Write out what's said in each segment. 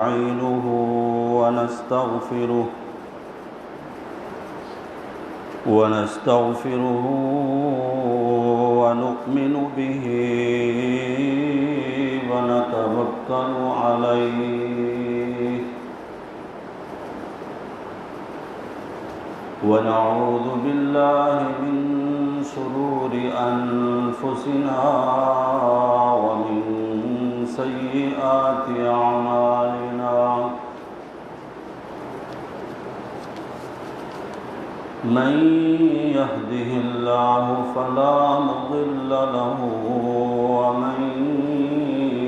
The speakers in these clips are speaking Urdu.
نستعينه ونستغفره ونؤمن به ونتوكل عليه ونعوذ بالله من شرور أنفسنا ومن سيئات أعمالنا من يهده الله فلا مضل له ومن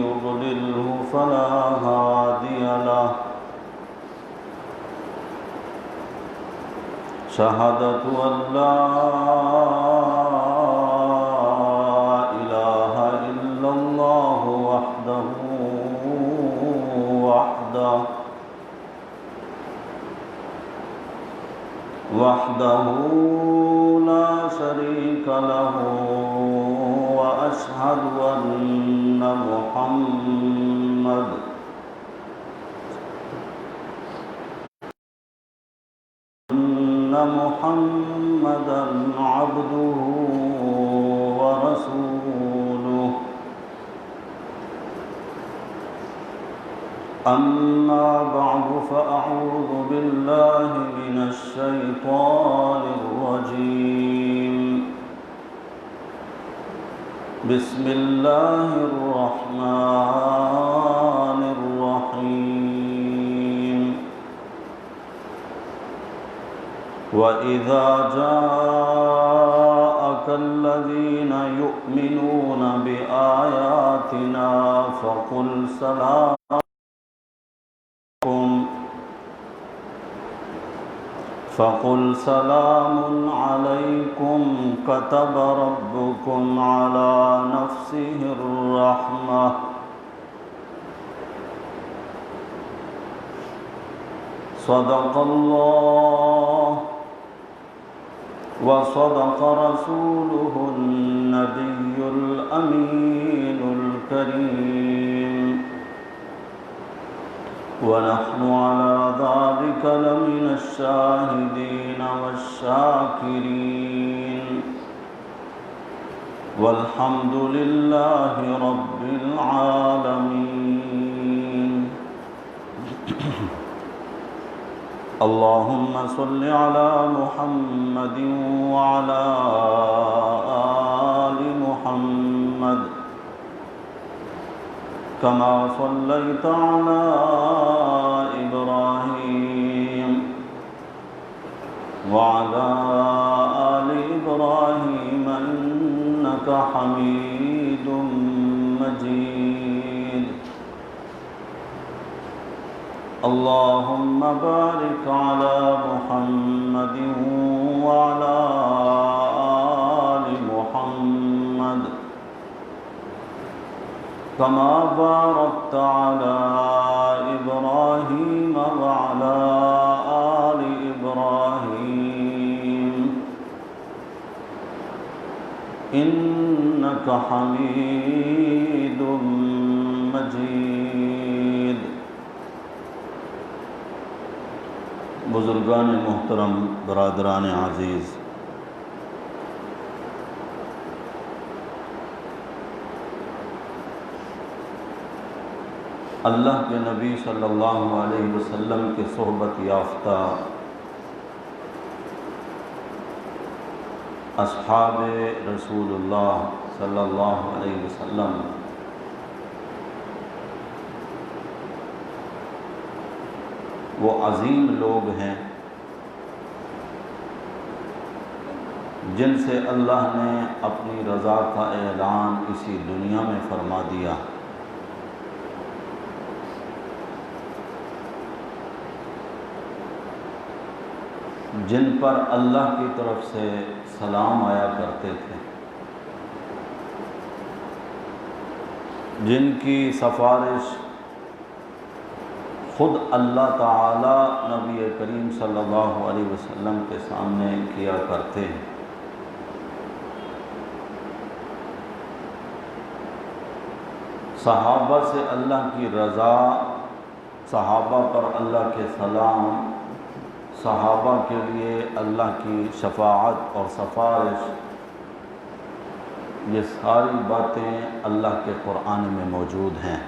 يضلله فلا هادي له شهادة أن لا إله إلا الله وحده لا شريك له وأشهد أن محمدا عبده ورسوله أما بعد فأعوذ بالله من الشيطان الرجيم بسم الله الرحمن الرحيم وإذا جاءك الذين يؤمنون بآياتنا فقل سلام عليكم كتب ربكم على نفسه الرحمة صدق الله وصدق رسوله النبي الأمين الكريم ونحن على ذلك لمن الشاهدين والشاكرين والحمد لله رب العالمين اللهم صل على محمد وعلى آل محمد كما صليت على إبراهيم وعلى آل إبراهيم إنك حميد مجيد اللهم بارك على محمد وعلى آل محمد كما باركت على إبراهيم وعلى آل إبراهيم إنك حميد مجيد بزرگان محترم، برادران عزیز، اللہ کے نبی صلی اللہ علیہ وسلم کے صحبت یافتہ اصحاب رسول اللہ صلی اللہ علیہ وسلم وہ عظیم لوگ ہیں جن سے اللہ نے اپنی رضا کا اعلان اسی دنیا میں فرما دیا، جن پر اللہ کی طرف سے سلام آیا کرتے تھے، جن کی سفارش خود اللہ تعالی نبی کریم صلی اللہ علیہ وسلم کے سامنے کیا کرتے ہیں۔ صحابہ سے اللہ کی رضا صحابہ پر اللہ کے سلام، صحابہ کے لیے اللہ کی شفاعت اور سفارش، یہ ساری باتیں اللہ کے قرآن میں موجود ہیں۔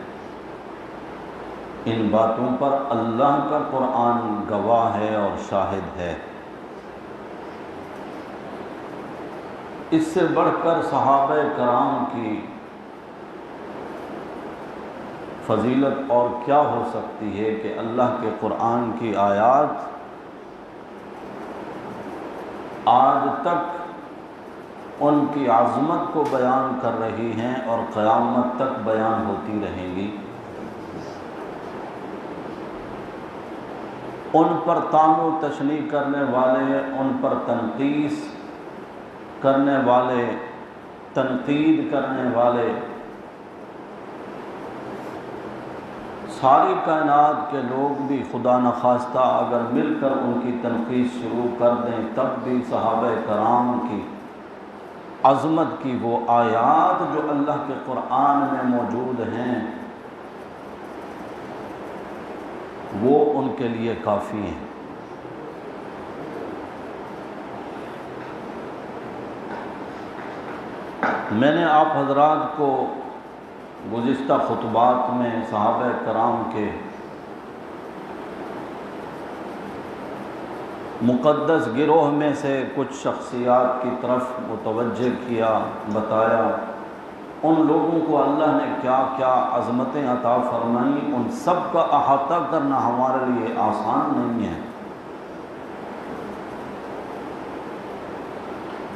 ان باتوں پر اللہ کا قرآن گواہ ہے اور شاہد ہے۔ اس سے بڑھ کر صحابہ کرام کی فضیلت اور کیا ہو سکتی ہے کہ اللہ کے قرآن کی آیات آج تک ان کی عظمت کو بیان کر رہی ہیں اور قیامت تک بیان ہوتی رہیں گی۔ ان پر طعن و تشنیع کرنے والے، ان پر تنقیص کرنے والے، تنقید کرنے والے، ساری کائنات کے لوگ بھی خدا نخواستہ اگر مل کر ان کی تنقید شروع کر دیں تب بھی صحابہ کرام کی عظمت کی وہ آیات جو اللہ کے قرآن میں موجود ہیں وہ ان کے لیے کافی ہیں۔ میں نے آپ حضرات کو گزشتہ خطبات میں صحابہ کرام کے مقدس گروہ میں سے کچھ شخصیات کی طرف متوجہ کیا، بتایا ان لوگوں کو اللہ نے کیا کیا عظمتیں عطا فرمائیں، ان سب کا احاطہ کرنا ہمارے لیے آسان نہیں ہے۔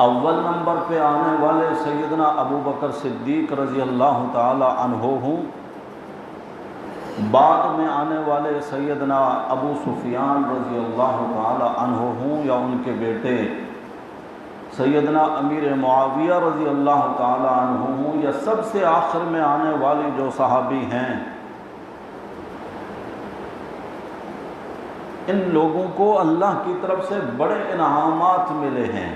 اول نمبر پہ آنے والے سیدنا ابو بکر صدیق رضی اللہ تعالی عنہ ہوں، بعد میں آنے والے سیدنا ابو سفیان رضی اللہ تعالی عنہ ہوں یا ان کے بیٹے سیدنا امیر معاویہ رضی اللہ تعالی عنہ ہوں، یا سب سے آخر میں آنے والی جو صحابی ہیں، ان لوگوں کو اللہ کی طرف سے بڑے انعامات ملے ہیں۔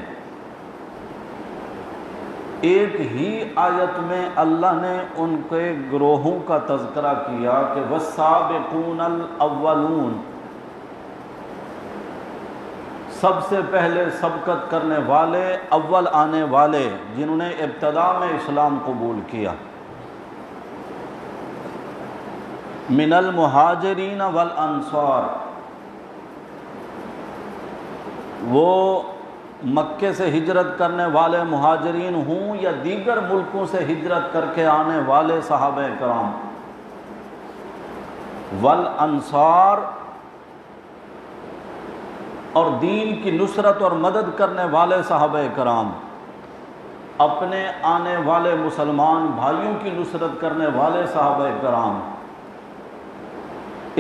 ایک ہی آیت میں اللہ نے ان کے گروہوں کا تذکرہ کیا کہ والسابقون الاولون، سب سے پہلے سبقت کرنے والے، اول آنے والے، جنہوں نے ابتدا میں اسلام قبول کیا، من المہاجرین والانصار، وہ مکے سے ہجرت کرنے والے مہاجرین ہوں یا دیگر ملکوں سے ہجرت کر کے آنے والے صحابہ کرام، والانصار، اور دین کی نصرت اور مدد کرنے والے صحابہ کرام، اپنے آنے والے مسلمان بھائیوں کی نصرت کرنے والے صحابہ کرام،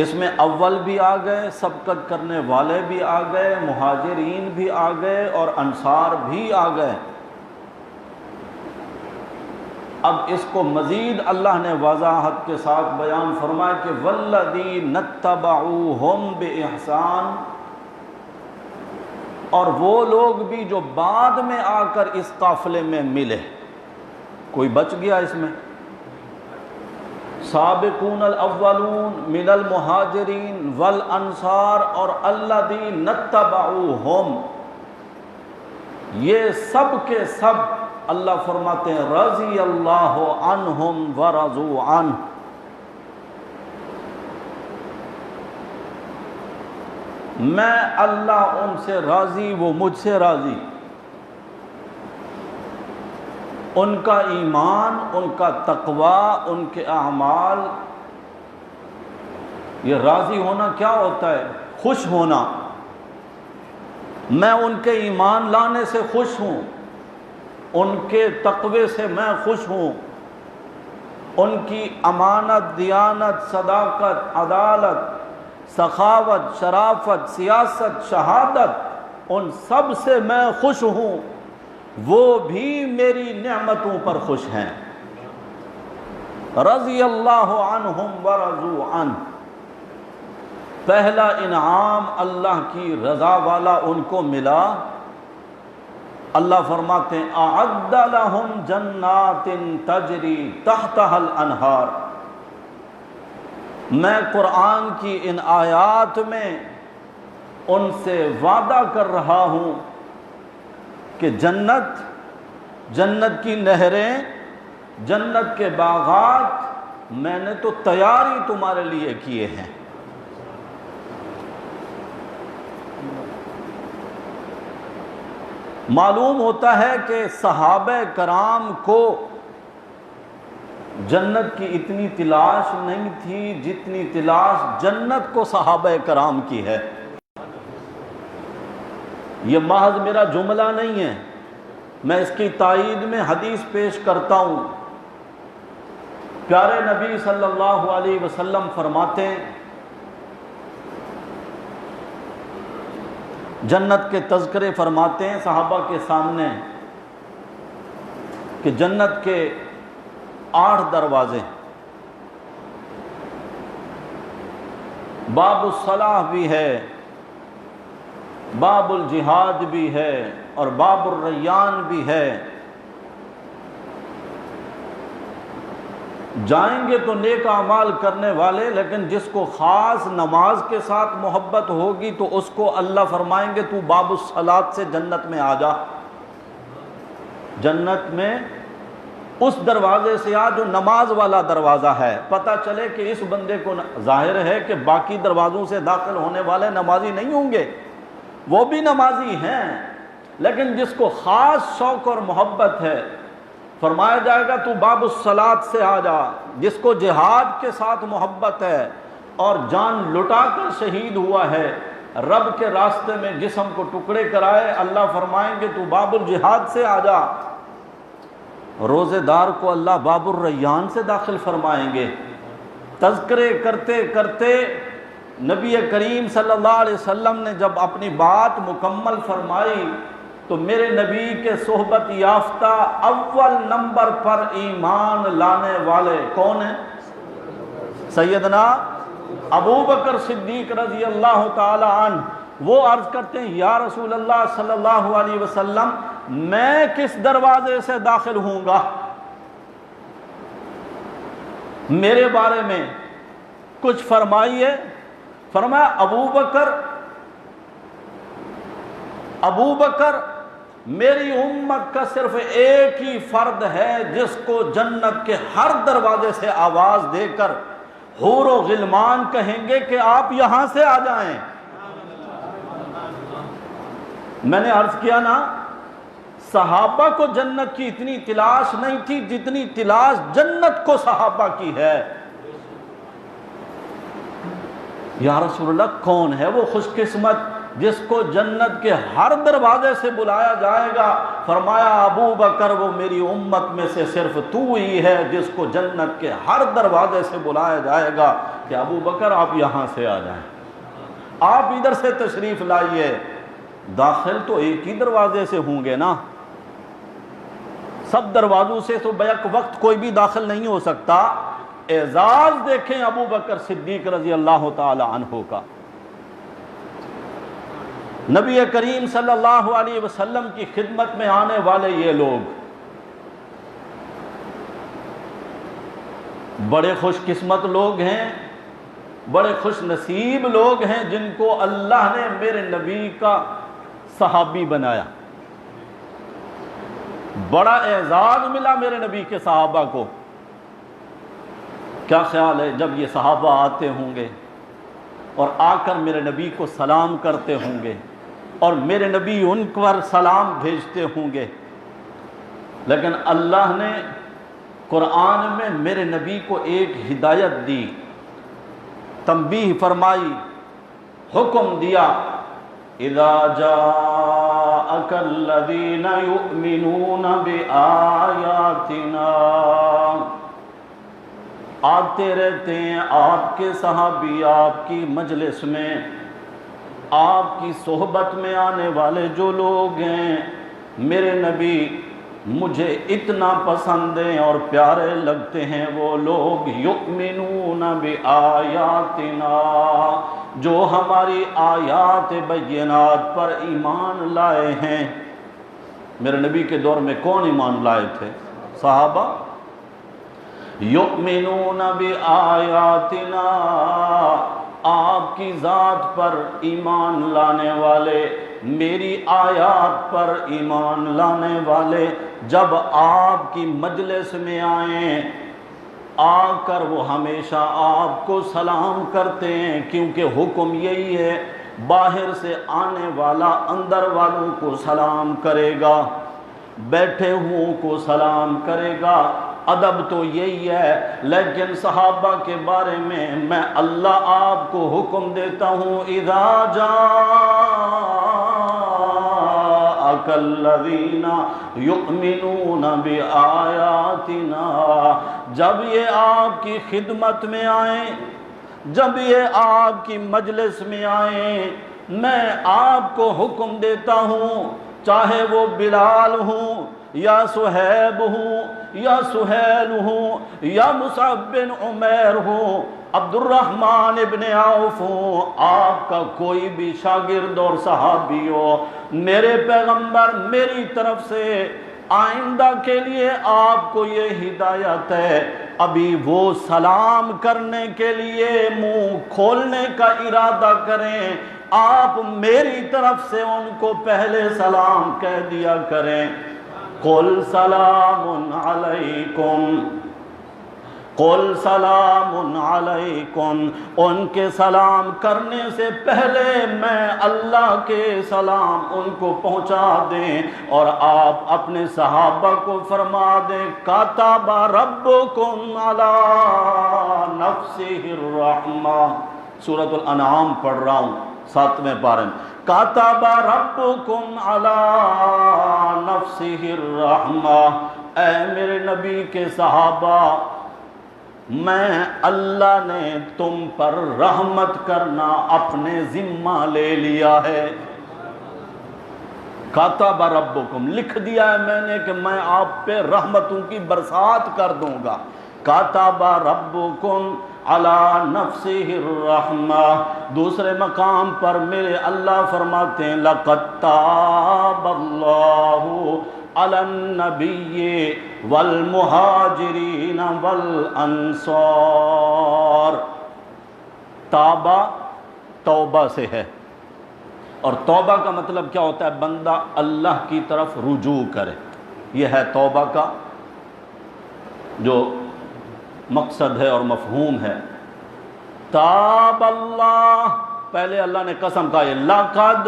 اس میں اول بھی آ گئے، سبقت کرنے والے بھی آ گئے، مہاجرین بھی آ گئے اور انصار بھی آ گئے۔ اب اس کو مزید اللہ نے وضاحت کے ساتھ بیان فرمایا کہ والذین اتبعوہم بإحسان، اور وہ لوگ بھی جو بعد میں آ کر اس قافلے میں ملے۔ کوئی بچ گیا اس میں؟ سابقون الاولون من المہاجرین والانصار اور الذین اتبعوہم، یہ سب کے سب اللہ فرماتے ہیں رضی اللہ عنہم ورضوا عنہ، میں اللہ ان سے راضی، وہ مجھ سے راضی۔ ان کا ایمان، ان کا تقوی، ان کے اعمال، یہ راضی ہونا کیا ہوتا ہے؟ خوش ہونا۔ میں ان کے ایمان لانے سے خوش ہوں، ان کے تقوی سے میں خوش ہوں، ان کی امانت، دیانت، صداقت، عدالت، سخاوت، شرافت، سیاست، شہادت، ان سب سے میں خوش ہوں، وہ بھی میری نعمتوں پر خوش ہیں۔ رضی اللہ عنہم ورضوا عنہ، پہلا انعام اللہ کی رضا والا ان کو ملا۔ اللہ فرماتے ہیں اعد لہم جنات تجری تحتها الانہار، میں قرآن کی ان آیات میں ان سے وعدہ کر رہا ہوں کہ جنت کی نہریں، جنت کے باغات میں نے تو تیاری تمہارے لیے کیے ہیں۔ معلوم ہوتا ہے کہ صحابہ کرام کو جنت کی اتنی تلاش نہیں تھی جتنی تلاش جنت کو صحابہ کرام کی ہے۔ یہ محض میرا جملہ نہیں ہے، میں اس کی تائید میں حدیث پیش کرتا ہوں۔ پیارے نبی صلی اللہ علیہ وسلم فرماتے ہیں، جنت کے تذکرے فرماتے ہیں صحابہ کے سامنے کہ جنت کے 8 دروازے، باب الصلاح بھی ہے، باب الجہاد بھی ہے، اور باب الریان بھی ہے۔ جائیں گے تو نیک اعمال کرنے والے، لیکن جس کو خاص نماز کے ساتھ محبت ہوگی تو اس کو اللہ فرمائیں گے تو باب الصلاۃ سے جنت میں آ جا، جنت میں اس دروازے سے آ جو نماز والا دروازہ ہے۔ پتہ چلے کہ اس بندے کو ظاہر ہے کہ باقی دروازوں سے داخل ہونے والے نمازی نہیں ہوں گے، وہ بھی نمازی ہیں، لیکن جس کو خاص شوق اور محبت ہے فرمایا جائے گا تو باب الصلاۃ سے آ جا۔ جس کو جہاد کے ساتھ محبت ہے اور جان لٹا کر شہید ہوا ہے، رب کے راستے میں جسم کو ٹکڑے کرائے، اللہ فرمائیں گے تو باب الجہاد سے آ جا۔ روزے دار کو اللہ باب الریان سے داخل فرمائیں گے۔ تذکرے کرتے کرتے نبی کریم صلی اللہ علیہ وسلم نے جب اپنی بات مکمل فرمائی تو میرے نبی کے صحبت یافتہ اول نمبر پر ایمان لانے والے کون ہیں؟ سیدنا ابو بکر صدیق رضی اللہ تعالی عنہ۔ وہ عرض کرتے ہیں یا رسول اللہ صلی اللہ علیہ وسلم، میں کس دروازے سے داخل ہوں گا؟ میرے بارے میں کچھ فرمائیے۔ فرمایا ابو بکر میری امت کا صرف ایک ہی فرد ہے جس کو جنت کے ہر دروازے سے آواز دے کر حور و غلمان کہیں گے کہ آپ یہاں سے آ جائیں۔ میں نے عرض کیا نا، صحابہ کو جنت کی اتنی تلاش نہیں تھی جتنی تلاش جنت کو صحابہ کی ہے۔ یا رسول اللہ، کون ہے وہ خوش قسمت جس کو جنت کے ہر دروازے سے بلایا جائے گا؟ فرمایا ابو بکر، وہ میری امت میں سے صرف تو ہی ہے جس کو جنت کے ہر دروازے سے بلایا جائے گا کہ ابو بکر آپ یہاں سے آ جائیں، آپ ادھر سے تشریف لائیے۔ داخل تو ایک ہی دروازے سے ہوں گے نا، سب دروازوں سے تو بیک وقت کوئی بھی داخل نہیں ہو سکتا۔ اعزاز دیکھیں ابو بکر صدیق رضی اللہ تعالی عنہ کا۔ نبی کریم صلی اللہ علیہ وسلم کی خدمت میں آنے والے یہ لوگ بڑے خوش قسمت لوگ ہیں، بڑے خوش نصیب لوگ ہیں جن کو اللہ نے میرے نبی کا صحابی بنایا۔ بڑا اعزاز ملا میرے نبی کے صحابہ کو۔ کیا خیال ہے جب یہ صحابہ آتے ہوں گے اور آ کر میرے نبی کو سلام کرتے ہوں گے اور میرے نبی ان پر سلام بھیجتے ہوں گے، لیکن اللہ نے قرآن میں میرے نبی کو ایک ہدایت دی، تنبیہ فرمائی، حکم دیا، اذا جاءک الذین یؤمنون بآیاتنا، آتے رہتے ہیں آپ کے صحابی آپ کی مجلس میں، آپ کی صحبت میں آنے والے جو لوگ ہیں، میرے نبی مجھے اتنا پسند ہیں اور پیارے لگتے ہیں وہ لوگ، یؤمنون بآیاتنا، جو ہماری آیات بینات پر ایمان لائے ہیں۔ میرے نبی کے دور میں کون ایمان لائے تھے؟ صحابہ۔ یؤمنون بآیاتنا، آپ کی ذات پر ایمان لانے والے، میری آیات پر ایمان لانے والے جب آپ کی مجلس میں آئیں، آ کر وہ ہمیشہ آپ کو سلام کرتے ہیں، کیونکہ حکم یہی ہے باہر سے آنے والا اندر والوں کو سلام کرے گا، بیٹھے ہوں کو سلام کرے گا، ادب تو یہی ہے۔ لیکن صحابہ کے بارے میں اللہ آپ کو حکم دیتا ہوں، اذا جاءک الذین یؤمنون بآیاتنا، جب یہ آپ کی خدمت میں آئیں، جب یہ آپ کی مجلس میں آئیں، میں آپ کو حکم دیتا ہوں، چاہے وہ بلال ہوں یا صہیب ہوں یا سہیل ہوں یا مصعب بن عمیر ہوں، عبد الرحمن ابن عوف ہوں، آپ کا کوئی بھی شاگرد اور صحابی ہو، میرے پیغمبر میری طرف سے آئندہ کے لیے آپ کو یہ ہدایت ہے، ابھی وہ سلام کرنے کے لیے منہ کھولنے کا ارادہ کریں، آپ میری طرف سے ان کو پہلے سلام کہہ دیا کریں، قل سلام علیکم، قل سلام علیکم، ان کے سلام کرنے سے پہلے میں اللہ کے سلام ان کو پہنچا دیں، اور آپ اپنے صحابہ کو فرما دیں، کتب ربکم علی نفسہ الرحمہ، سورۃ الانعام پڑھ رہا ہوں 7ویں پارے میں، کتب ربکم علی نفسہ الرحمہ، اے میرے نبی کے صحابہ، میں اللہ نے تم پر رحمت کرنا اپنے ذمہ لے لیا ہے، کتب ربکم، لکھ دیا ہے میں نے کہ میں آپ پہ رحمتوں کی برسات کر دوں گا، کتب ربکم علی نفسہ الرحمہ۔ دوسرے مقام پر میرے اللہ فرماتے ہیں، لقد تاب اللہ علی النبی والمہاجرین والانصار، تابہ توبہ سے ہے، اور توبہ کا مطلب کیا ہوتا ہے؟ بندہ اللہ کی طرف رجوع کرے، یہ ہے توبہ کا جو مقصد ہے اور مفہوم ہے۔ تاب اللہ، پہلے اللہ نے قسم کھا ہے، لقد،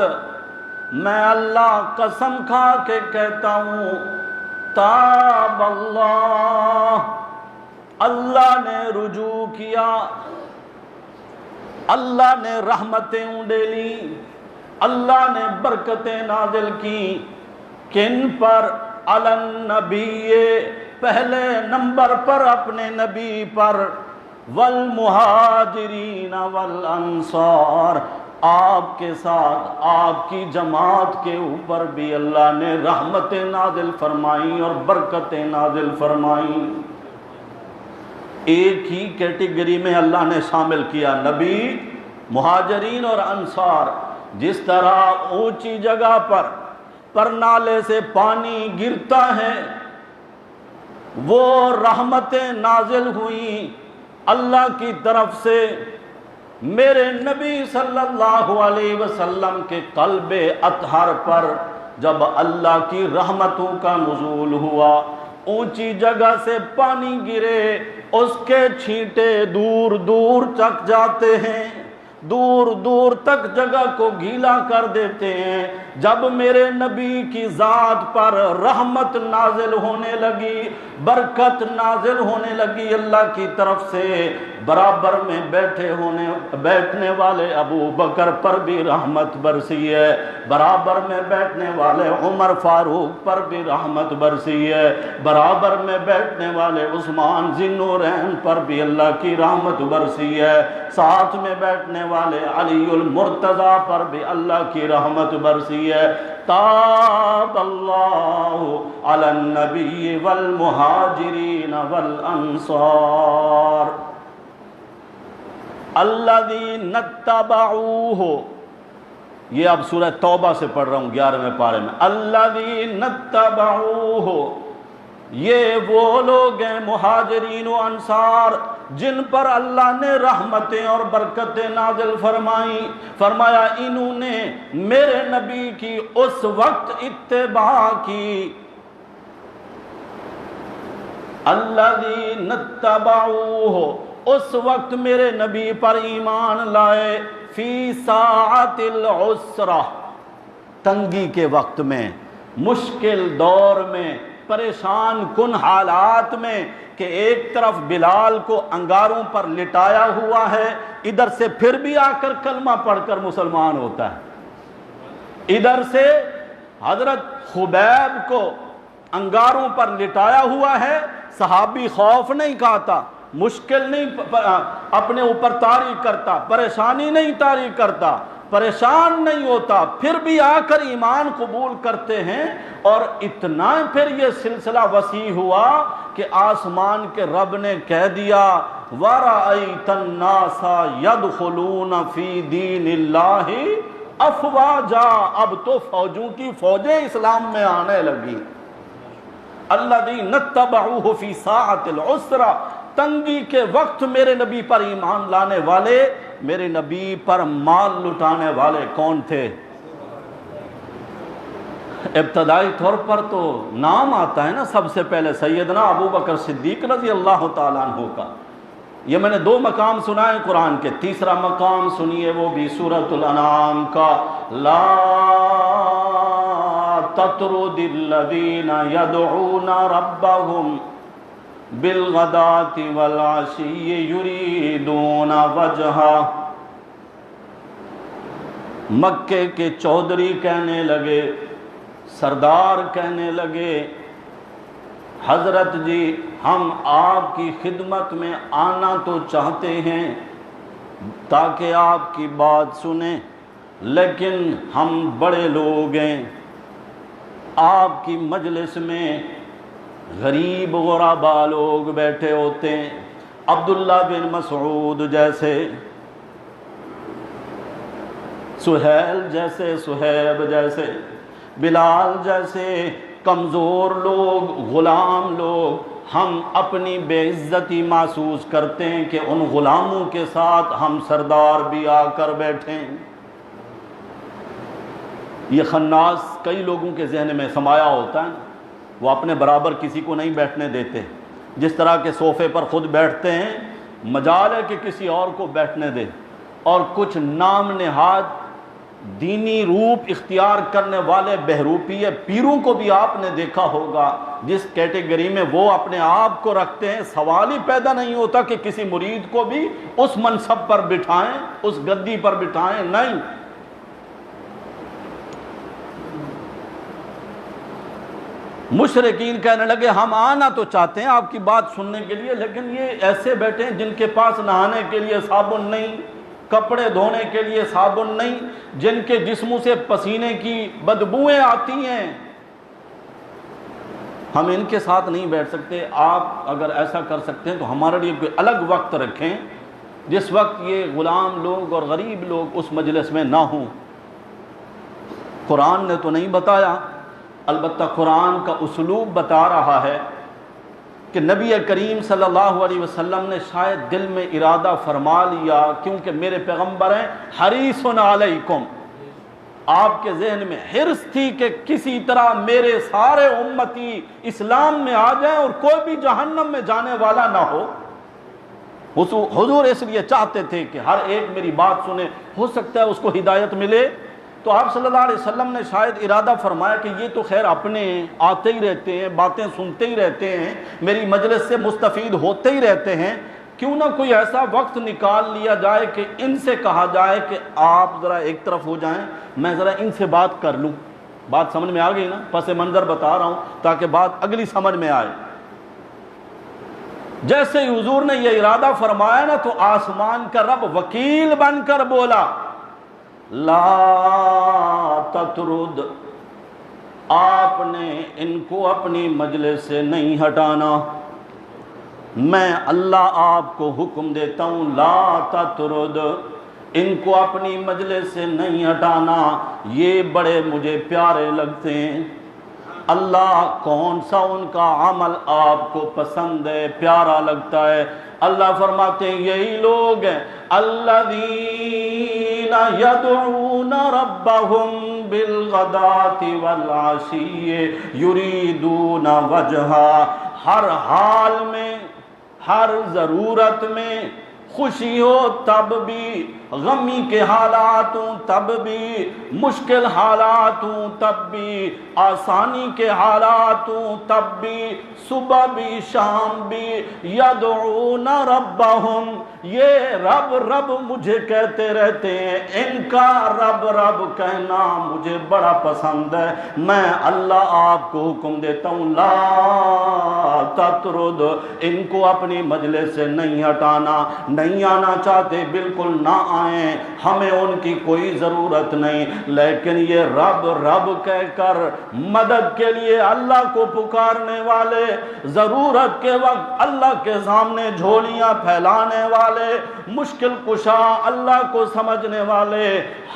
میں اللہ قسم کھا کے کہتا ہوں، تاب اللہ، اللہ نے رجوع کیا، اللہ نے رحمتیں اونڈیلی، اللہ نے برکتیں نازل کی، کن پر؟ علی النبی، پہلے نمبر پر اپنے نبی پر، والمہاجرین والانصار، آپ کے ساتھ آپ کی جماعت کے اوپر بھی اللہ نے رحمتیں نازل فرمائیں اور برکتیں نازل فرمائیں۔ ایک ہی کیٹیگری میں اللہ نے شامل کیا، نبی، مہاجرین اور انصار۔ جس طرح اونچی جگہ پر نالے سے پانی گرتا ہے، وہ رحمتیں نازل ہوئیں اللہ کی طرف سے میرے نبی صلی اللہ علیہ وسلم کے قلب اطہر پر، جب اللہ کی رحمتوں کا نزول ہوا، اونچی جگہ سے پانی گرے، اس کے چھینٹے دور دور تک جاتے ہیں، دور دور تک جگہ کو گیلا کر دیتے ہیں۔ جب میرے نبی کی ذات پر رحمت نازل ہونے لگی، برکت نازل ہونے لگی اللہ کی طرف سے، برابر میں بیٹھنے والے ابو بکر پر بھی رحمت برسی ہے، برابر میں بیٹھنے والے عمر فاروق پر بھی رحمت برسی ہے، برابر میں بیٹھنے والے عثمان ذی النورین پر بھی اللہ کی رحمت برسی ہے، ساتھ میں بیٹھنے والے علی المرتضیٰ پر بھی اللہ کی رحمت برسی ہے۔ تاب اللہ علی النبی والمہاجرین والانصار الذین اتبعوہ، یہ اب سورہ توبہ سے پڑھ رہا ہوں 11ویں پارے میں، الذین اتبعوہ، یہ وہ لوگ ہیں مہاجرین و انصار جن پر اللہ نے رحمتیں اور برکتیں نازل فرمائیں. فرمایا انہوں نے میرے نبی کی اس وقت اتباع کی الذین اتبعوہ، اس وقت میرے نبی پر ایمان لائے، فی ساعت العسرہ، تنگی کے وقت میں، مشکل دور میں، پریشان کن حالات میں، کہ ایک طرف بلال کو انگاروں پر لٹایا ہوا ہے، ادھر سے پھر بھی آ کر کلمہ پڑھ کر مسلمان ہوتا ہے، ادھر سے حضرت خبیب کو انگاروں پر لٹایا ہوا ہے، صحابی خوف نہیں کھاتا، مشکل نہیں اپنے اوپر طاری کرتا، پریشانی نہیں طاری کرتا، پریشان نہیں ہوتا، پھر بھی آ کر ایمان قبول کرتے ہیں. اور اتنا پھر یہ سلسلہ وسیع ہوا کہ آسمان کے رب نے کہہ دیا وَرَأَيْتَ النَّاسَ يَدْخُلُونَ فِي دِينِ اللَّهِ أَفْوَاجًا، اب تو فوجوں کی فوجیں اسلام میں آنے لگی. الَّذِينَ اتَّبَعُوهُ فِي سَاعَةِ الْعُسْرَةِ، تنگی کے وقت میرے نبی پر ایمان لانے والے، میرے نبی پر مال لٹانے والے کون تھے؟ ابتدائی طور پر تو نام آتا ہے نا سب سے پہلے سیدنا ابو بکر صدیق رضی اللہ تعالیٰ عنہ کا. یہ میں نے 2 مقام سنائے قرآن کے، تیسرا مقام سنیے وہ بھی سورۃ الانعام کا، لا تطرد الذین یدعون ربهم بالغداۃ والعشی یریدون وجہہ. مکے کے چودھری کہنے لگے، سردار کہنے لگے، حضرت جی ہم آپ کی خدمت میں آنا تو چاہتے ہیں تاکہ آپ کی بات سنیں، لیکن ہم بڑے لوگ ہیں، آپ کی مجلس میں غریب غربا لوگ بیٹھے ہوتے ہیں، عبداللہ بن مسعود جیسے، سہیل جیسے، سہیب جیسے، بلال جیسے کمزور لوگ، غلام لوگ، ہم اپنی بے عزتی محسوس کرتے ہیں کہ ان غلاموں کے ساتھ ہم سردار بھی آ کر بیٹھیں. یہ خناس کئی لوگوں کے ذہن میں سمایا ہوتا ہے، وہ اپنے برابر کسی کو نہیں بیٹھنے دیتے. جس طرح کے صوفے پر خود بیٹھتے ہیں، مجال ہے کہ کسی اور کو بیٹھنے دے. اور کچھ نام نہاد دینی روپ اختیار کرنے والے بہروپیے پیروں کو بھی آپ نے دیکھا ہوگا، جس کیٹیگری میں وہ اپنے آپ کو رکھتے ہیں، سوال ہی پیدا نہیں ہوتا کہ کسی مرید کو بھی اس منصب پر بٹھائیں، اس گدی پر بٹھائیں. نہیں، مشرکین کہنے لگے ہم آنا تو چاہتے ہیں آپ کی بات سننے کے لیے، لیکن یہ ایسے بیٹھے ہیں جن کے پاس نہانے کے لیے صابن نہیں، کپڑے دھونے کے لیے صابن نہیں، جن کے جسموں سے پسینے کی بدبوئیں آتی ہیں، ہم ان کے ساتھ نہیں بیٹھ سکتے. آپ اگر ایسا کر سکتے ہیں تو ہمارے لیے کوئی الگ وقت رکھیں جس وقت یہ غلام لوگ اور غریب لوگ اس مجلس میں نہ ہوں. قرآن نے تو نہیں بتایا، البتہ قرآن کا اسلوب بتا رہا ہے کہ نبی کریم صلی اللہ علیہ وسلم نے شاید دل میں ارادہ فرما لیا، کیونکہ میرے پیغمبر ہیں حریص علیکم، آپ کے ذہن میں حرص تھی کہ کسی طرح میرے سارے امتی اسلام میں آ جائیں اور کوئی بھی جہنم میں جانے والا نہ ہو. حضور اس لیے چاہتے تھے کہ ہر ایک میری بات سنے، ہو سکتا ہے اس کو ہدایت ملے. تو آپ صلی اللہ علیہ وسلم نے شاید ارادہ فرمایا کہ یہ تو خیر اپنے آتے ہی رہتے ہیں، باتیں سنتے ہی رہتے ہیں، میری مجلس سے مستفید ہوتے ہی رہتے ہیں، کیوں نہ کوئی ایسا وقت نکال لیا جائے کہ ان سے کہا جائے کہ آپ ذرا ایک طرف ہو جائیں، میں ذرا ان سے بات کر لوں. بات سمجھ میں آ گئی نا؟ پس منظر بتا رہا ہوں تاکہ بات اگلی سمجھ میں آئے. جیسے ہی حضور نے یہ ارادہ فرمایا نا تو آسمان کا رب وکیل بن کر بولا لا تطرد، آپ نے ان کو اپنی مجلس سے نہیں ہٹانا، میں اللہ آپ کو حکم دیتا ہوں لا تطرد، ان کو اپنی مجلس سے نہیں ہٹانا، یہ بڑے مجھے پیارے لگتے ہیں. اللہ کون سا ان کا عمل آپ کو پسند ہے، پیارا لگتا ہے؟ اللہ فرماتے ہیں یہی لوگ ہیں الذین یدعون ربهم بالغداۃ والعشی یریدون وجہا، ہر حال میں، ہر ضرورت میں، خوشی ہو تب بھی، غمی کے حالات ہوں تب بھی، مشکل حالات ہوں تب بھی، آسانی کے حالات ہوں تب بھی، صبح بھی شام بھی، یدعون ربہم، یہ رب رب مجھے کہتے رہتے ہیں، ان کا رب رب کہنا مجھے بڑا پسند ہے۔ میں اللہ آپ کو حکم دیتا ہوں لا تطرد، ان کو اپنی مجلس سے نہیں ہٹانا، نہیں آنا چاہتے بالکل نہ آئیں، ہمیں ان کی کوئی ضرورت نہیں، لیکن یہ رب رب کہہ کر مدد کے لیے اللہ کو پکارنے والے، ضرورت کے وقت اللہ کے سامنے جھولیاں پھیلانے والے، مشکل کشا اللہ کو سمجھنے والے،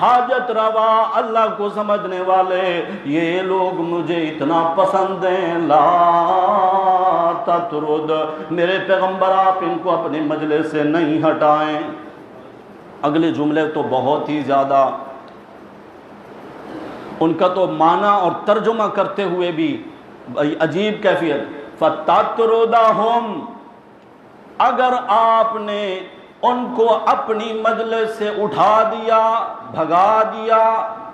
حاجت روا اللہ کو سمجھنے والے، یہ لوگ مجھے اتنا پسند ہیں۔ لا تطرد، میرے پیغمبر آپ ان کو اپنی مجلس سے نہیں ہٹائیں۔ اگلے جملے تو بہت ہی زیادہ، ان کا تو معنی اور ترجمہ کرتے ہوئے بھی عجیب کیفیت، فَتَطْرُدَهُمْ، اگر آپ نے ان کو اپنی مجلس سے اٹھا دیا، بھگا دیا،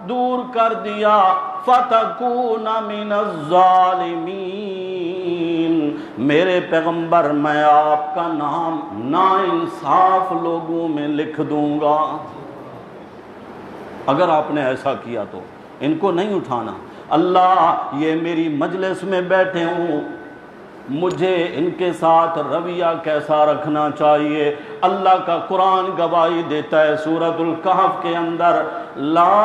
دور کر دیا، فَتَكُونَ مِنَ الظَّالِمِينَ، میرے پیغمبر میں آپ کا نام ناانصاف لوگوں میں لکھ دوں گا۔ اگر آپ نے ایسا کیا تو ان کو نہیں اٹھانا۔ اللہ یہ میری مجلس میں بیٹھے ہوں، مجھے ان کے ساتھ رویہ کیسا رکھنا چاہیے؟ اللہ کا قرآن گواہی دیتا ہے سورۃ الکہف کے اندر، لا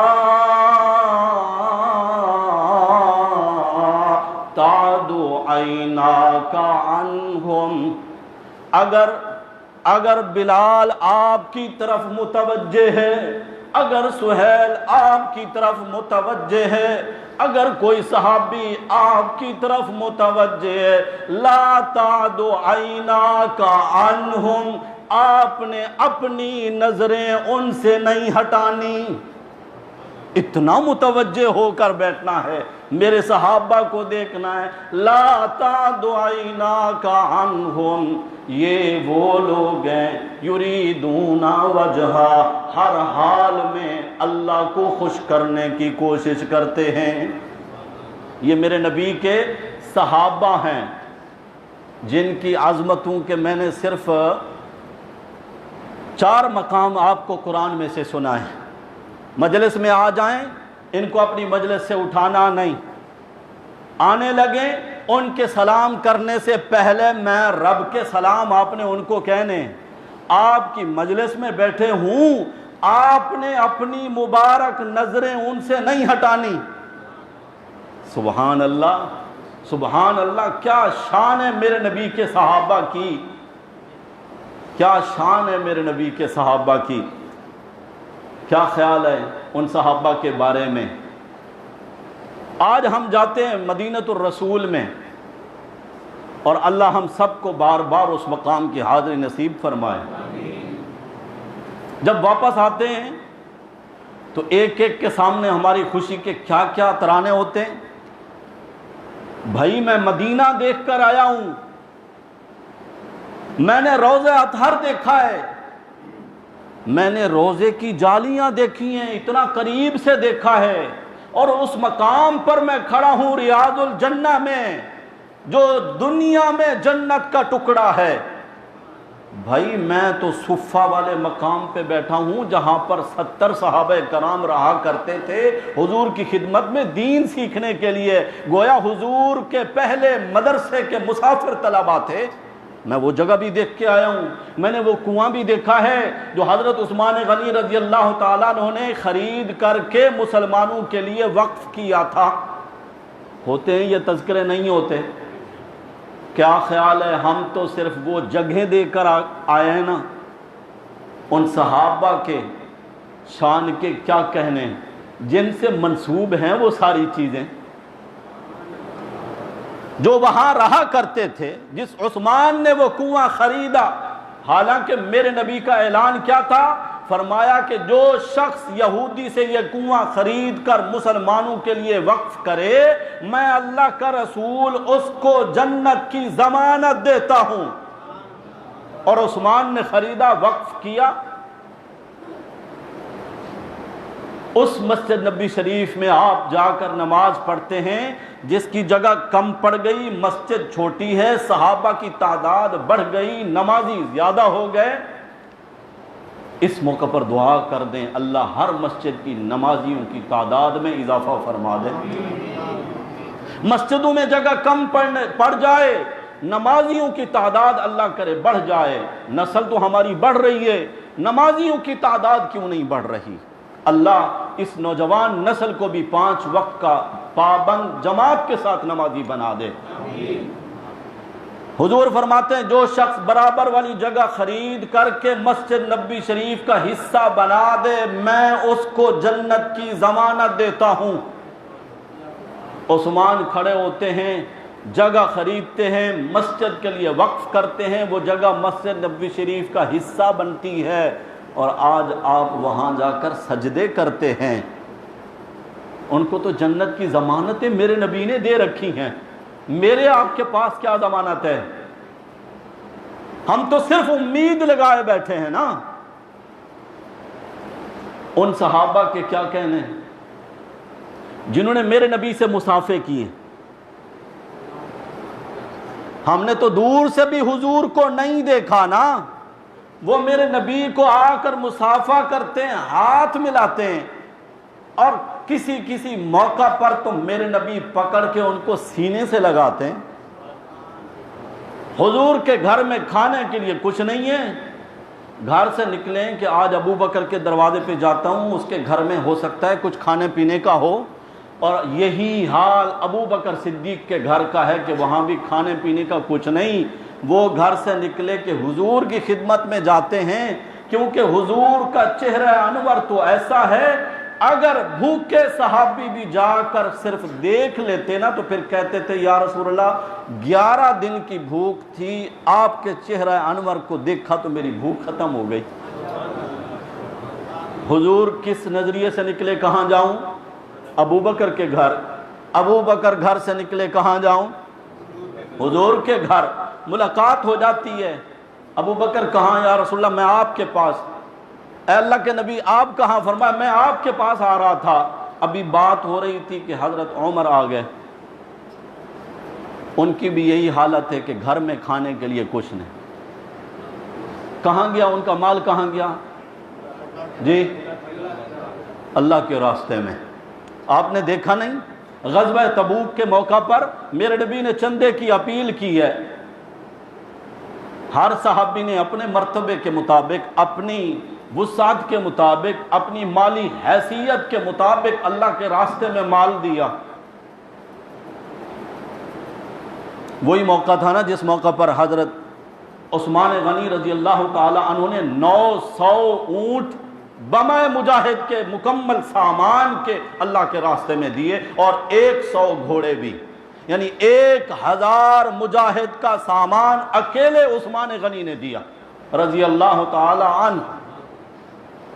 تعد عیناک عنہم، اگر بلال آپ کی طرف متوجہ ہے، اگر سہیل آپ کی طرف متوجہ ہے، اگر کوئی صحابی آپ کی طرف متوجہ ہے، لا تعد عیناک عنہم، آپ نے اپنی نظریں ان سے نہیں ہٹانی، اتنا متوجہ ہو کر بیٹھنا ہے، میرے صحابہ کو دیکھنا ہے۔ لا تعد عیناک عنہم، یہ وہ لوگ ہیں یریدون وجہا، ہر حال میں اللہ کو خوش کرنے کی کوشش کرتے ہیں۔ یہ میرے نبی کے صحابہ ہیں جن کی عظمتوں کے میں نے صرف 4 مقام آپ کو قرآن میں سے سنا ہے۔ مجلس میں آ جائیں، ان کو اپنی مجلس سے اٹھانا نہیں، آنے لگیں، ان کے سلام کرنے سے پہلے میں رب کے سلام آپ نے ان کو کہنے، آپ کی مجلس میں بیٹھے ہوں، آپ نے اپنی مبارک نظریں ان سے نہیں ہٹانی۔ سبحان اللہ، سبحان اللہ، کیا شان ہے میرے نبی کے صحابہ کی، کیا شان ہے میرے نبی کے صحابہ کی۔ کیا خیال ہے ان صحابہ کے بارے میں؟ آج ہم جاتے ہیں مدینۃ الرسول میں، اور اللہ ہم سب کو بار بار اس مقام کی حاضری نصیب فرمائے۔ جب واپس آتے ہیں تو ایک ایک کے سامنے ہماری خوشی کے کیا کیا ترانے ہوتے ہیں۔ بھائی میں مدینہ دیکھ کر آیا ہوں، میں نے روضہ اطہر دیکھا ہے، میں نے روزے کی جالیاں دیکھی ہیں، اتنا قریب سے دیکھا ہے، اور اس مقام پر میں کھڑا ہوں ریاض الجنہ میں، جو دنیا میں جنت کا ٹکڑا ہے۔ بھائی میں تو صفہ والے مقام پہ بیٹھا ہوں جہاں پر 70 صحابہ کرام رہا کرتے تھے حضور کی خدمت میں دین سیکھنے کے لیے، گویا حضور کے پہلے مدرسے کے مسافر طلبہ تھے۔ میں وہ جگہ بھی دیکھ کے آیا ہوں، میں نے وہ کنواں بھی دیکھا ہے جو حضرت عثمان غنی رضی اللہ تعالیٰ عنہ نے خرید کر کے مسلمانوں کے لیے وقف کیا تھا۔ ہوتے ہیں یہ تذکرے نہیں ہوتے؟ کیا خیال ہے، ہم تو صرف وہ جگہیں دے کر آئے ہیں نا، ان صحابہ کے شان کے کیا کہنے، جن سے منسوب ہیں وہ ساری چیزیں۔ جو وہاں رہا کرتے تھے، جس عثمان نے وہ کنواں خریدا، حالانکہ میرے نبی کا اعلان کیا تھا؟ فرمایا کہ جو شخص یہودی سے یہ کنواں خرید کر مسلمانوں کے لیے وقف کرے، میں اللہ کا رسول اس کو جنت کی ضمانت دیتا ہوں۔ اور عثمان نے خریدا، وقف کیا۔ اس مسجد نبی شریف میں آپ جا کر نماز پڑھتے ہیں، جس کی جگہ کم پڑ گئی، مسجد چھوٹی ہے، صحابہ کی تعداد بڑھ گئی، نمازی زیادہ ہو گئے۔ اس موقع پر دعا کر دیں اللہ ہر مسجد کی نمازیوں کی تعداد میں اضافہ فرما دے۔ مسجدوں میں جگہ کم پڑ جائے، نمازیوں کی تعداد اللہ کرے بڑھ جائے۔ نسل تو ہماری بڑھ رہی ہے، نمازیوں کی تعداد کیوں نہیں بڑھ رہی؟ اللہ اس نوجوان نسل کو بھی 5 وقت کا پابند جماعت کے ساتھ نمازی بنا دے۔ حضور فرماتے ہیں جو شخص برابر والی جگہ خرید کر کے مسجد نبی شریف کا حصہ بنا دے، میں اس کو جنت کی ضمانت دیتا ہوں۔ عثمان کھڑے ہوتے ہیں، جگہ خریدتے ہیں، مسجد کے لیے وقف کرتے ہیں، وہ جگہ مسجد نبی شریف کا حصہ بنتی ہے، اور آج آپ وہاں جا کر سجدے کرتے ہیں۔ ان کو تو جنت کی ضمانتیں میرے نبی نے دے رکھی ہیں، میرے آپ کے پاس کیا ضمانت ہے؟ ہم تو صرف امید لگائے بیٹھے ہیں نا۔ ان صحابہ کے کیا کہنے جنہوں نے میرے نبی سے مصافحے کیے۔ ہم نے تو دور سے بھی حضور کو نہیں دیکھا نا، وہ میرے نبی کو آ کر مصافحہ کرتے ہیں، ہاتھ ملاتے ہیں، اور کسی موقع پر تو میرے نبی پکڑ کے ان کو سینے سے لگاتے ہیں۔ حضور کے گھر میں کھانے کے لیے کچھ نہیں ہے، گھر سے نکلیں کہ آج ابو بکر کے دروازے پہ جاتا ہوں، اس کے گھر میں ہو سکتا ہے کچھ کھانے پینے کا ہو، اور یہی حال ابو بکر صدیق کے گھر کا ہے کہ وہاں بھی کھانے پینے کا کچھ نہیں۔ وہ گھر سے نکلے کہ حضور کی خدمت میں جاتے ہیں، کیونکہ حضور کا چہرہ انور تو ایسا ہے، اگر بھوکے صحابی بھی جا کر صرف دیکھ لیتے نا تو پھر کہتے تھے یا رسول اللہ 11 دن کی بھوک تھی، آپ کے چہرہ انور کو دیکھا تو میری بھوک ختم ہو گئی۔ حضور کس نظریے سے نکلے؟ کہاں جاؤں؟ ابو بکر کے گھر۔ ابو بکر گھر سے نکلے کہاں جاؤں؟ حضور کے گھر۔ ملاقات ہو جاتی ہے، ابو بکر کہاں؟ یا رسول اللہ میں آپ کے پاس۔ اے اللہ کے نبی آپ کہاں؟ فرمایا میں آپ کے پاس آ رہا تھا، ابھی بات ہو رہی تھی کہ حضرت عمر آ گئے۔ ان کی بھی یہی حالت ہے کہ گھر میں کھانے کے لیے کچھ نہیں۔ کہاں گیا ان کا مال؟ کہاں گیا جی؟ اللہ کے راستے میں۔ آپ نے دیکھا نہیں غزوہ تبوک کے موقع پر میرے نبی نے چندے کی اپیل کی ہے، ہر صحابی نے اپنے مرتبے کے مطابق، اپنی وسعت کے مطابق، اپنی مالی حیثیت کے مطابق اللہ کے راستے میں مال دیا۔ وہی موقع تھا نا جس موقع پر حضرت عثمان غنی رضی اللہ تعالی عنہ نے 900 اونٹ بمہ مجاہد کے مکمل سامان کے اللہ کے راستے میں دیے، اور 100 گھوڑے بھی، یعنی 1000 مجاہد کا سامان اکیلے عثمان غنی نے دیا رضی اللہ تعالی عنہ۔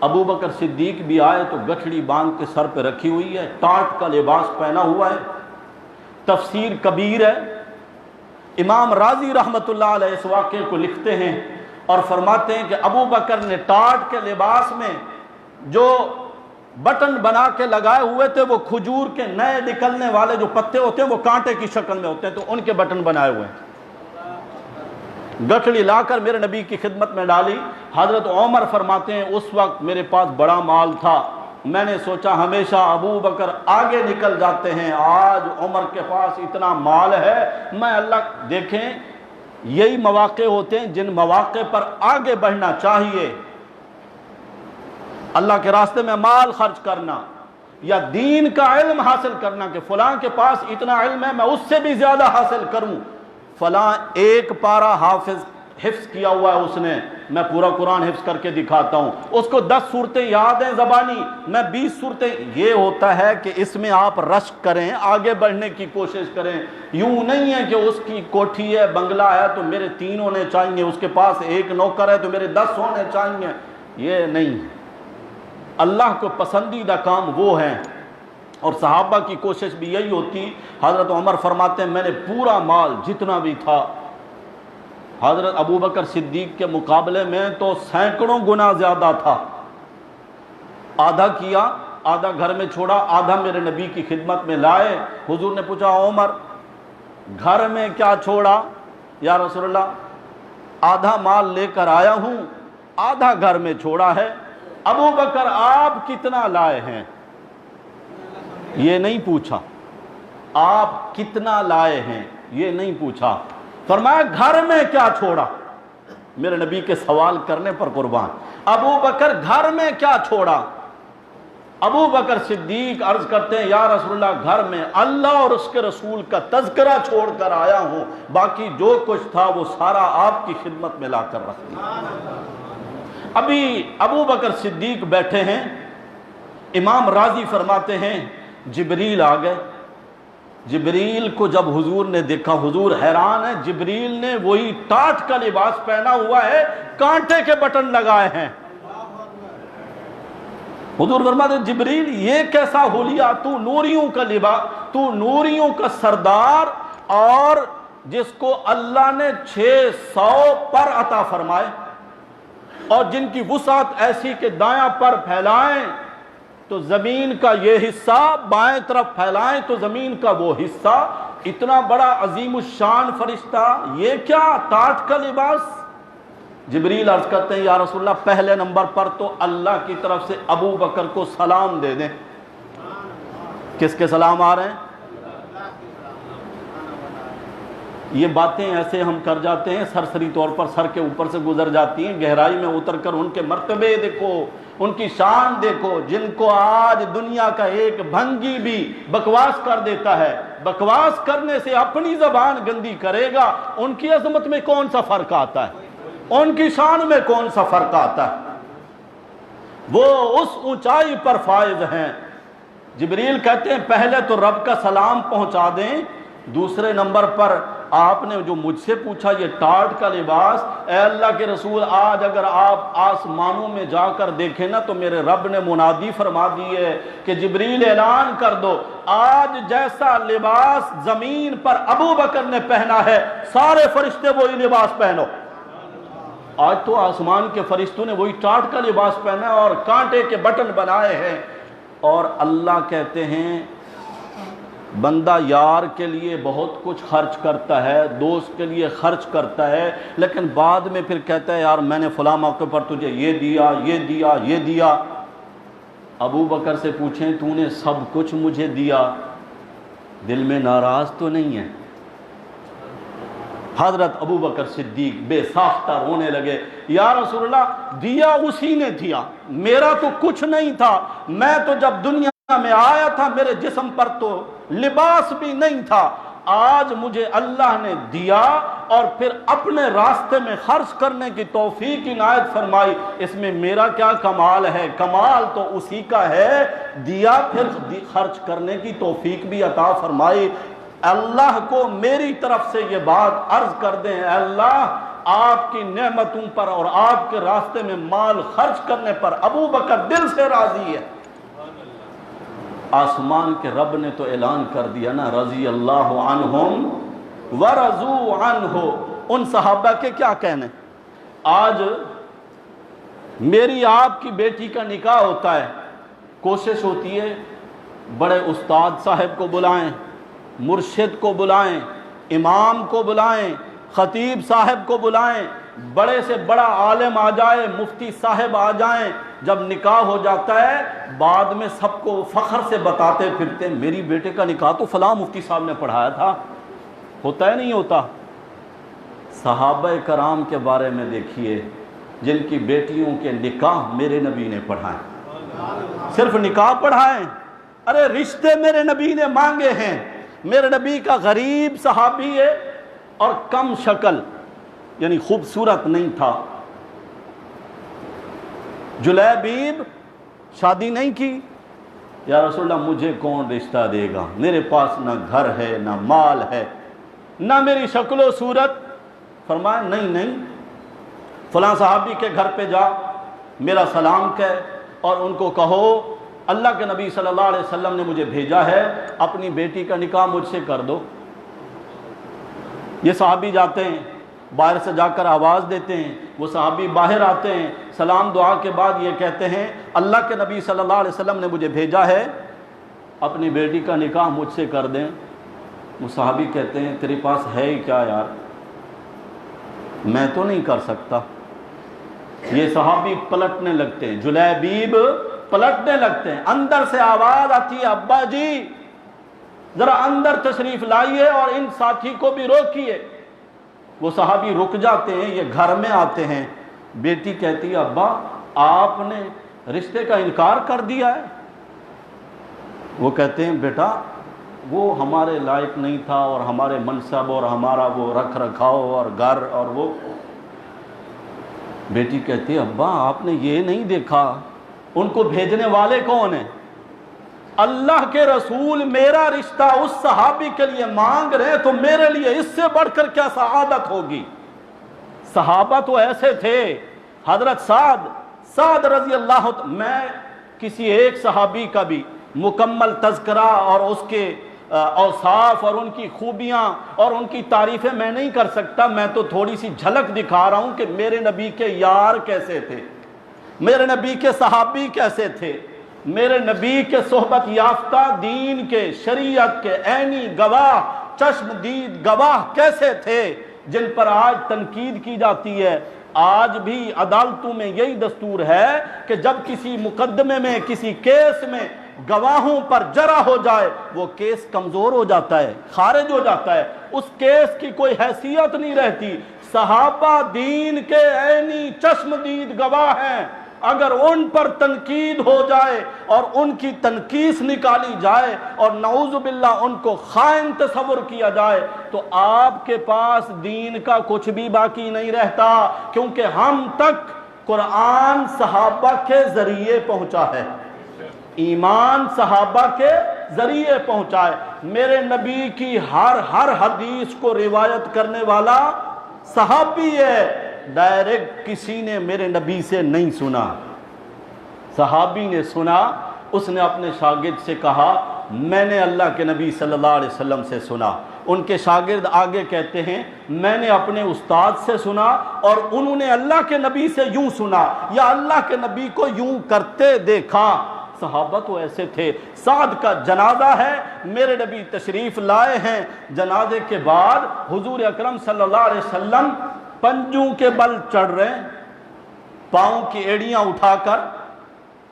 ابو بکر صدیق بھی آئے تو گٹھڑی باندھ کے سر پہ رکھی ہوئی ہے، ٹاٹ کا لباس پہنا ہوا ہے، تفسیر کبیر ہے۔ امام راضی رحمت اللہ علیہ اس واقعے کو لکھتے ہیں اور فرماتے ہیں کہ ابو بکر نے ٹاٹ کے لباس میں جو بٹن بنا کے لگائے ہوئے تھے وہ کھجور کے نئے نکلنے والے جو پتے ہوتے ہیں وہ کانٹے کی شکل میں ہوتے ہیں، تو ان کے بٹن بنائے ہوئے ہیں۔ گٹھڑی لا کر میرے نبی کی خدمت میں ڈالی۔ حضرت عمر فرماتے ہیں اس وقت میرے پاس بڑا مال تھا، میں نے سوچا ہمیشہ ابو بکر آگے نکل جاتے ہیں، آج عمر کے پاس اتنا مال ہے، میں اللہ دیکھیں یہی مواقع ہوتے ہیں جن مواقع پر آگے بڑھنا چاہیے۔ اللہ کے راستے میں مال خرچ کرنا یا دین کا علم حاصل کرنا کہ فلاں کے پاس اتنا علم ہے میں اس سے بھی زیادہ حاصل کروں، فلاں ایک پارہ حافظ حفظ کیا ہوا ہے اس نے، میں پورا قرآن حفظ کر کے دکھاتا ہوں، اس کو 10 صورتیں یاد ہیں زبانی، میں 20 صورتیں۔ یہ ہوتا ہے کہ اس میں آپ رشک کریں، آگے بڑھنے کی کوشش کریں۔ یوں نہیں ہے کہ اس کی کوٹھی ہے، بنگلہ ہے تو میرے 3 ہونے چاہیے، اس کے پاس 1 نوکر ہے تو میرے 10 ہونے چاہیے، یہ نہیں۔ اللہ کو پسندیدہ کام وہ ہیں، اور صحابہ کی کوشش بھی یہی ہوتی۔ حضرت عمر فرماتے ہیں میں نے پورا مال جتنا بھی تھا حضرت ابوبکر صدیق کے مقابلے میں تو سینکڑوں گنا زیادہ تھا، آدھا کیا، آدھا گھر میں چھوڑا، آدھا میرے نبی کی خدمت میں لائے۔ حضور نے پوچھا عمر گھر میں کیا چھوڑا؟ یا رسول اللہ آدھا مال لے کر آیا ہوں، آدھا گھر میں چھوڑا ہے۔ ابوبکر آپ کتنا لائے ہیں؟ یہ نہیں پوچھا آپ کتنا لائے ہیں، یہ نہیں پوچھا، فرمایا گھر میں کیا چھوڑا؟ میرے نبی کے سوال کرنے پر قربان۔ ابوبکر گھر میں کیا چھوڑا؟ ابوبکر صدیق عرض کرتے ہیں یا رسول اللہ گھر میں اللہ اور اس کے رسول کا تذکرہ چھوڑ کر آیا ہوں، باقی جو کچھ تھا وہ سارا آپ کی خدمت میں لا کر رکھ دیا۔ ابھی ابوبکر صدیق بیٹھے ہیں، امام راضی فرماتے ہیں جبریل آ گئے۔ جبریل کو جب حضور نے دیکھا، حضور حیران ہے، جبریل نے وہی ٹاٹ کا لباس پہنا ہوا ہے، کانٹے کے بٹن لگائے ہیں۔ حضور فرماتے ہیں جبریل یہ کیسا حلیہ، تو نوریوں کا لباس، تو نوریوں کا سردار، اور جس کو اللہ نے 600 پر عطا فرمائے اور جن کی وسعت ایسی کہ دایاں پر پھیلائیں تو زمین کا یہ حصہ، بائیں طرف پھیلائیں تو زمین کا وہ حصہ، اتنا بڑا عظیم الشان فرشتہ، یہ کیا ٹاٹ کا لباس؟ جبریل عرض کرتے ہیں یا رسول اللہ پہلے نمبر پر تو اللہ کی طرف سے ابو بکر کو سلام دے دیں۔ کس کے سلام آ رہے ہیں؟ یہ باتیں ایسے ہم کر جاتے ہیں، سرسری طور پر سر کے اوپر سے گزر جاتی ہیں، گہرائی میں اتر کر ان کے مرتبے دیکھو، ان کی شان دیکھو، جن کو آج دنیا کا ایک بھنگی بھی بکواس کر دیتا ہے، بکواس کرنے سے اپنی زبان گندی کرے گا، ان کی عظمت میں کون سا فرق آتا ہے، ان کی شان میں کون سا فرق آتا ہے؟ وہ اس اونچائی پر فائز ہیں۔ جبریل کہتے ہیں پہلے تو رب کا سلام پہنچا دیں، دوسرے نمبر پر آپ نے جو مجھ سے پوچھا یہ ٹاٹ کا لباس، اے اللہ کے رسول آج اگر آپ آسمانوں میں جا کر دیکھیں نا تو میرے رب نے منادی فرما دی ہے کہ جبریل اعلان کر دو آج جیسا لباس زمین پر ابو بکر نے پہنا ہے سارے فرشتے وہی لباس پہنو۔ آج تو آسمان کے فرشتوں نے وہی ٹاٹ کا لباس پہنا ہے اور کانٹے کے بٹن بنائے ہیں، اور اللہ کہتے ہیں بندہ یار کے لیے بہت کچھ خرچ کرتا ہے، دوست کے لیے خرچ کرتا ہے، لیکن بعد میں پھر کہتا ہے یار میں نے فلاں موقع پر تجھے یہ دیا، یہ دیا، یہ دیا۔ ابو بکر سے پوچھیں تو نے سب کچھ مجھے دیا، دل میں ناراض تو نہیں ہے؟ حضرت ابو بکر صدیق بے ساختہ رونے لگے، یا رسول اللہ دیا اسی نے دیا، میرا تو کچھ نہیں تھا، میں تو جب دنیا میں آیا تھا میرے جسم پر تو لباس بھی نہیں تھا، آج مجھے اللہ نے دیا اور پھر اپنے راستے میں خرچ کرنے کی توفیق عنایت فرمائی، اس میں میرا کیا کمال ہے؟ کمال تو اسی کا ہے، دیا پھر خرچ کرنے کی توفیق بھی عطا فرمائی۔ اللہ کو میری طرف سے یہ بات عرض کر دیں، اے اللہ آپ کی نعمتوں پر اور آپ کے راستے میں مال خرچ کرنے پر ابو بکر دل سے راضی ہے۔ آسمان کے رب نے تو اعلان کر دیا نا رضی اللہ عنہم ورضوا عنہ، ان صحابہ کے کیا کہنے؟ آج میری آپ کی بیٹی کا نکاح ہوتا ہے، کوشش ہوتی ہے بڑے استاد صاحب کو بلائیں، مرشد کو بلائیں، امام کو بلائیں، خطیب صاحب کو بلائیں، بڑے سے بڑا عالم آ جائے، مفتی صاحب آ جائیں، جب نکاح ہو جاتا ہے بعد میں سب کو فخر سے بتاتے پھرتے میری بیٹے کا نکاح تو فلاں مفتی صاحب نے پڑھایا تھا۔ ہوتا ہے نہیں ہوتا؟ صحابہ کرام کے بارے میں دیکھیے جن کی بیٹیوں کے نکاح میرے نبی نے پڑھائے، صرف نکاح پڑھائیں، ارے رشتے میرے نبی نے مانگے ہیں۔ میرے نبی کا غریب صحابی ہے اور کم شکل، یعنی خوبصورت نہیں تھا۔ جلیبیب شادی نہیں کی، یا رسول اللہ مجھے کون رشتہ دے گا، میرے پاس نہ گھر ہے نہ مال ہے نہ میری شکل و صورت۔ فرمایا نہیں، فلاں صحابی کے گھر پہ جا، میرا سلام کہہ اور ان کو کہو اللہ کے نبی صلی اللہ علیہ وسلم نے مجھے بھیجا ہے، اپنی بیٹی کا نکاح مجھ سے کر دو۔ یہ صحابی جاتے ہیں، باہر سے جا کر آواز دیتے ہیں، وہ صحابی باہر آتے ہیں، سلام دعا کے بعد یہ کہتے ہیں اللہ کے نبی صلی اللہ علیہ وسلم نے مجھے بھیجا ہے، اپنی بیٹی کا نکاح مجھ سے کر دیں۔ وہ صحابی کہتے ہیں تیرے پاس ہے ہی کیا یار، میں تو نہیں کر سکتا۔ یہ صحابی پلٹنے لگتے ہیں، جلیبیب پلٹنے لگتے ہیں، اندر سے آواز آتی ہے ابا جی ذرا اندر تشریف لائیے اور ان ساتھی کو بھی روکیے۔ وہ صحابی رک جاتے ہیں، یہ گھر میں آتے ہیں، بیٹی کہتی ہے ابا آپ نے رشتے کا انکار کر دیا ہے۔ وہ کہتے ہیں بیٹا وہ ہمارے لائق نہیں تھا، اور ہمارے منصب اور ہمارا وہ رکھ رکھاؤ اور گھر اور وہ۔ بیٹی کہتی ہے ابا آپ نے یہ نہیں دیکھا ان کو بھیجنے والے کون ہیں؟ اللہ کے رسول میرا رشتہ اس صحابی کے لیے مانگ رہے تو میرے لیے اس سے بڑھ کر کیا سعادت ہوگی۔ صحابہ تو ایسے تھے، حضرت سعد رضی اللہ عنہ، میں کسی ایک صحابی کا بھی مکمل تذکرہ اور اس کے اوصاف اور ان کی خوبیاں اور ان کی تعریفیں میں نہیں کر سکتا، میں تو تھوڑی سی جھلک دکھا رہا ہوں کہ میرے نبی کے یار کیسے تھے، میرے نبی کے صحابی کیسے تھے، میرے نبی کے صحبت یافتہ دین کے شریعت کے عینی گواہ چشم دید گواہ کیسے تھے، جن پر آج تنقید کی جاتی ہے۔ آج بھی عدالتوں میں یہی دستور ہے کہ جب کسی مقدمے میں کسی کیس میں گواہوں پر جرح ہو جائے وہ کیس کمزور ہو جاتا ہے، خارج ہو جاتا ہے، اس کیس کی کوئی حیثیت نہیں رہتی۔ صحابہ دین کے عینی چشم دید گواہ ہیں، اگر ان پر تنقید ہو جائے اور ان کی تنقیس نکالی جائے اور نعوذ باللہ ان کو خائن تصور کیا جائے تو آپ کے پاس دین کا کچھ بھی باقی نہیں رہتا، کیونکہ ہم تک قرآن صحابہ کے ذریعے پہنچا ہے، ایمان صحابہ کے ذریعے پہنچا ہے۔ میرے نبی کی ہر حدیث کو روایت کرنے والا صحابی ہے، ڈائریکٹ کسی نے میرے نبی سے نہیں سنا، صحابی نے سنا، اس نے اپنے شاگرد سے کہا میں نے اللہ کے نبی صلی اللہ علیہ وسلم سے سنا۔ ان کے شاگرد آگے کہتے ہیں میں نے اپنے استاد سے سنا اور انہوں نے اللہ کے نبی سے یوں سنا یا اللہ کے نبی کو یوں کرتے دیکھا۔ صحابہ تو ایسے تھے۔ سعد کا جنازہ ہے، میرے نبی تشریف لائے ہیں، جنازے کے بعد حضور اکرم صلی اللہ علیہ وسلم پنجوں کے بل چڑھ رہے ہیں، پاؤں کی ایڑیاں اٹھا کر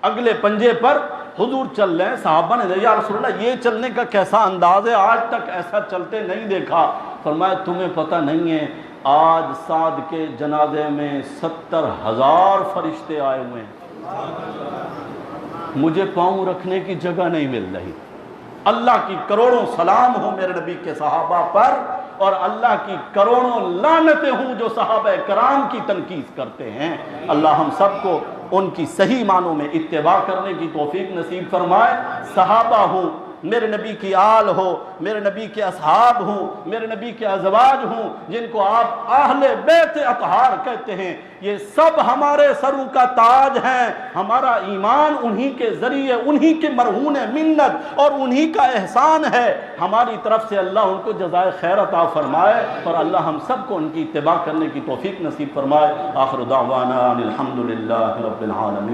اگلے پنجے پر حضور چل رہے ہیں۔ صحابہ نے یا رسول اللہ یہ چلنے کا کیسا انداز ہے، آج تک ایسا چلتے نہیں دیکھا۔ فرمایا تمہیں پتہ نہیں ہے آج سعد کے جنازے میں 70,000 فرشتے آئے ہوئے ہیں، مجھے پاؤں رکھنے کی جگہ نہیں مل رہی۔ اللہ کی کروڑوں سلام ہوں میرے نبی کے صحابہ پر، اور اللہ کی کروڑوں لعنتیں ہوں جو صحابہ کرام کی تنقید کرتے ہیں۔ اللہ ہم سب کو ان کی صحیح معنوں میں اتباع کرنے کی توفیق نصیب فرمائے۔ صحابہ ہوں، میرے نبی کی آل ہو، میرے نبی کے اصحاب ہوں، میرے نبی کے ازواج ہوں، جن کو آپ اہل بیت اطہار کہتے ہیں، یہ سب ہمارے سروں کا تاج ہیں۔ ہمارا ایمان انہی کے ذریعے، انہی کے مرہون منت اور انہی کا احسان ہے، ہماری طرف سے اللہ ان کو جزائے خیر عطا فرمائے اور اللہ ہم سب کو ان کی اتباع کرنے کی توفیق نصیب فرمائے۔ آخر دعوانا ان الحمدللہ رب العالمین۔